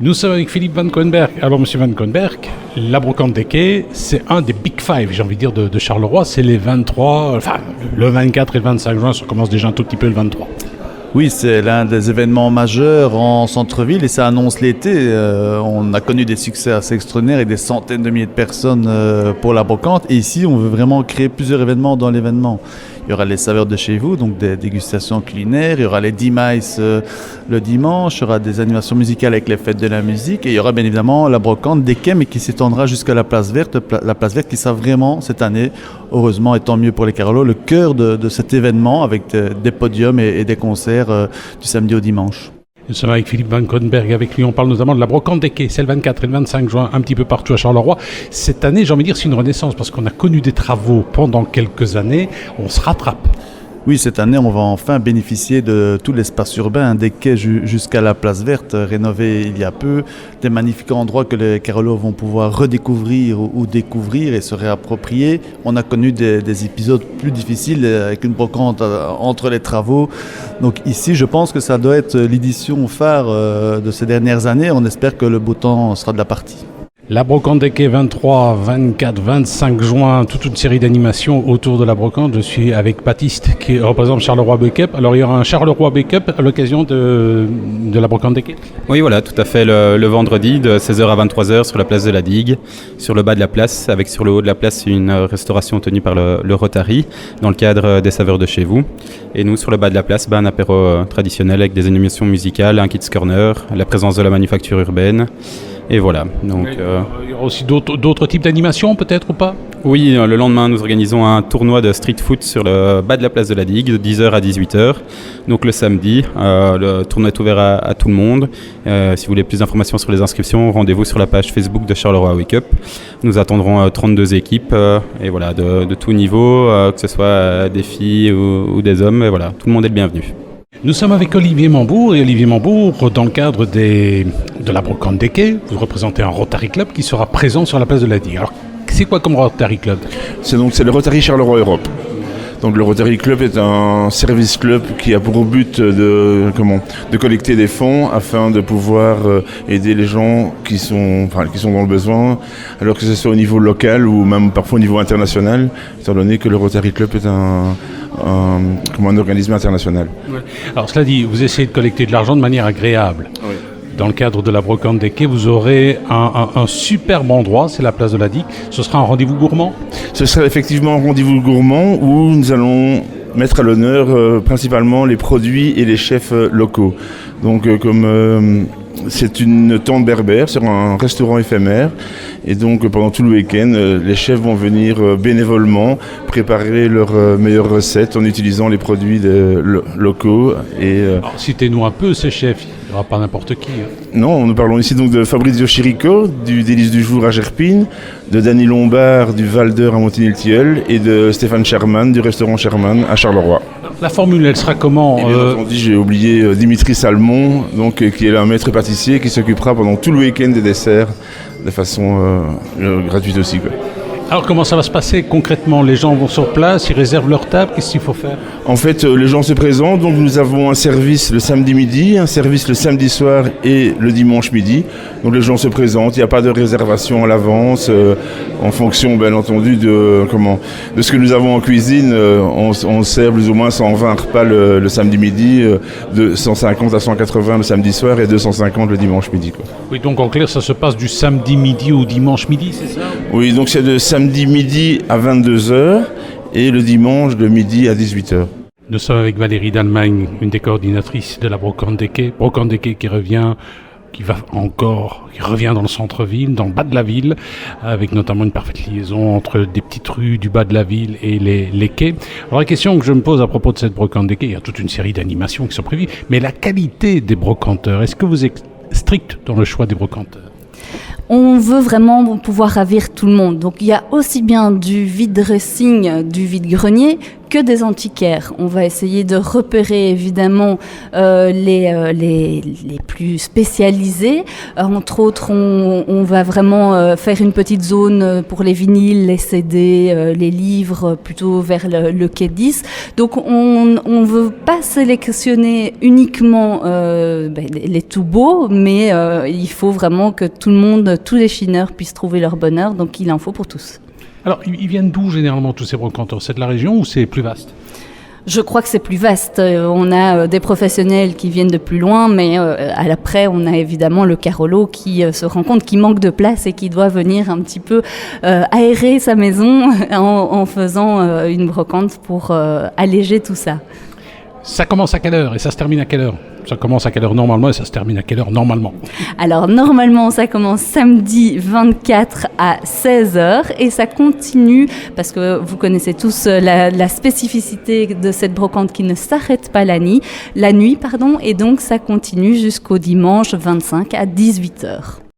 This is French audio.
Nous sommes avec Philippe Van Coenberg. Alors, Monsieur Van Coenberg, la brocante des quais, c'est un des Big Five, j'ai envie de dire, de Charleroi. C'est les 23, enfin, le 24 et le 25 juin, ça commence déjà un tout petit peu le 23. Oui, c'est l'un des événements majeurs en centre-ville et ça annonce l'été. On a connu des succès assez extraordinaires et des centaines de milliers de personnes pour la brocante. Et ici, on veut vraiment créer plusieurs événements dans l'événement. Il y aura les saveurs de chez vous, donc des dégustations culinaires. Il y aura les 10 maïs le dimanche. Il y aura des animations musicales avec les fêtes de la musique. Et il y aura bien évidemment la brocante des quais, mais qui s'étendra jusqu'à la place verte. La place verte qui sera vraiment, cette année, heureusement et tant mieux pour les Carolos, le cœur de cet événement avec des podiums et des concerts du samedi au dimanche. Nous sommes avec Philippe Van Coenberg. Avec lui, on parle notamment de la brocante des quais. C'est le 24 et le 25 juin, un petit peu partout à Charleroi. Cette année, j'ai envie de dire, c'est une renaissance parce qu'on a connu des travaux pendant quelques années. On se rattrape. Oui, cette année, on va enfin bénéficier de tout l'espace urbain, des quais jusqu'à la place verte, rénové il y a peu, des magnifiques endroits que les Carolos vont pouvoir redécouvrir ou découvrir et se réapproprier. On a connu des épisodes plus difficiles avec une brocante entre les travaux. Donc ici, je pense que ça doit être l'édition phare de ces dernières années. On espère que le beau temps sera de la partie. La brocante des quais, 23, 24, 25 juin, toute une série d'animations autour de la brocante. Je suis avec Baptiste qui représente Charleroi Bake-up. Alors il y aura un Charleroi Bake-up à l'occasion de la brocante des quais. Oui, voilà, tout à fait. Le vendredi de 16h à 23h sur la place de la Digue, sur le bas de la place, avec sur le haut de la place une restauration tenue par le Rotary dans le cadre des saveurs de chez vous. Et nous, sur le bas de la place, un apéro traditionnel avec des animations musicales, un kids corner, la présence de la manufacture urbaine. Et voilà. Donc, il y aura aussi d'autres types d'animations peut-être ou pas ? Oui, le lendemain, nous organisons un tournoi de street foot sur le bas de la place de la Digue de 10h à 18h. Donc le samedi, le tournoi est ouvert à tout le monde. Si vous voulez plus d'informations sur les inscriptions, rendez-vous sur la page Facebook de Charleroi Wake Up. Nous attendrons 32 équipes et voilà, de tout niveau, que ce soit des filles ou des hommes. Et voilà, tout le monde est le bienvenu. Nous sommes avec Olivier Mambour. Et Olivier Mambour, dans le cadre de la brocante des quais, vous représentez un Rotary Club qui sera présent sur la place de la Digue. Alors, c'est quoi comme Rotary Club ? C'est le Rotary Charleroi Europe. Donc le Rotary Club est un service club qui a pour but de collecter des fonds afin de pouvoir aider les gens qui sont dans le besoin, alors que ce soit au niveau local ou même parfois au niveau international, étant donné que le Rotary Club est un organisme international. Ouais. Alors cela dit, vous essayez de collecter de l'argent de manière agréable. Oui. Dans le cadre de la brocante des quais, vous aurez un superbe endroit, c'est la place de la Digue. Ce sera un rendez-vous gourmand ? Ce sera effectivement un rendez-vous gourmand où nous allons mettre à l'honneur principalement les produits et les chefs locaux. Donc c'est une tente berbère sur un restaurant éphémère et donc pendant tout le week-end, les chefs vont venir bénévolement préparer leurs meilleures recettes en utilisant les produits locaux. Alors citez-nous un peu ces chefs, il n'y aura pas n'importe qui. Non, nous parlons ici donc de Fabrizio Chirico, du Délice du Jour à Gerpine, de Danny Lombard, du Val d'Eur à Montigny-le-Tilleul et de Stéphane Sherman, du restaurant Sherman à Charleroi. La formule, elle sera comment ? Bien entendu, j'ai oublié Dimitri Salmon, qui est un maître pâtissier qui s'occupera pendant tout le week-end des desserts de façon gratuite aussi, quoi. Alors comment ça va se passer concrètement ? Les gens vont sur place, ils réservent leur table, qu'est-ce qu'il faut faire ? En fait, les gens se présentent, donc nous avons un service le samedi midi, un service le samedi soir et le dimanche midi. Donc les gens se présentent, il n'y a pas de réservation à l'avance, en fonction bien entendu de ce que nous avons en cuisine. On sert plus ou moins 120 repas le samedi midi, de 150 à 180 le samedi soir et 250 le dimanche midi, quoi. Oui, donc en clair, ça se passe du samedi midi au dimanche midi, c'est ça ? Oui, donc c'est de samedi midi à 22h et le dimanche de midi à 18h. Nous sommes avec Valérie d'Allemagne, une des coordinatrices de la brocante des quais. Brocante des quais qui revient dans le centre-ville, dans le bas de la ville, avec notamment une parfaite liaison entre des petites rues du bas de la ville et les quais. Alors la question que je me pose à propos de cette brocante des quais, il y a toute une série d'animations qui sont prévues, mais la qualité des brocanteurs, est-ce que vous êtes strict dans le choix des brocanteurs ? On veut vraiment pouvoir ravir tout le monde. Donc il y a aussi bien du vide-dressing, du vide-grenier, que des antiquaires. On va essayer de repérer évidemment les plus spécialisés. Entre autres, on va vraiment faire une petite zone pour les vinyles, les CD, les livres, plutôt vers le quai 10. Donc on ne veut pas sélectionner uniquement les tout beaux, mais il faut vraiment que tout le monde, tous les chineurs puissent trouver leur bonheur, donc il en faut pour tous. Alors, ils viennent d'où généralement tous ces brocanteurs? C'est de la région ou c'est plus vaste? Je crois que c'est plus vaste. On a des professionnels qui viennent de plus loin, mais à l'après, on a évidemment le Carolo qui se rend compte qu'il manque de place et qui doit venir un petit peu aérer sa maison en faisant une brocante pour alléger tout ça. Ça commence à quelle heure et ça se termine à quelle heure? Ça commence à quelle heure normalement et ça se termine à quelle heure normalement? Alors normalement ça commence samedi 24 à 16h et ça continue, parce que vous connaissez tous la spécificité de cette brocante qui ne s'arrête pas la nuit, et donc ça continue jusqu'au dimanche 25 à 18h.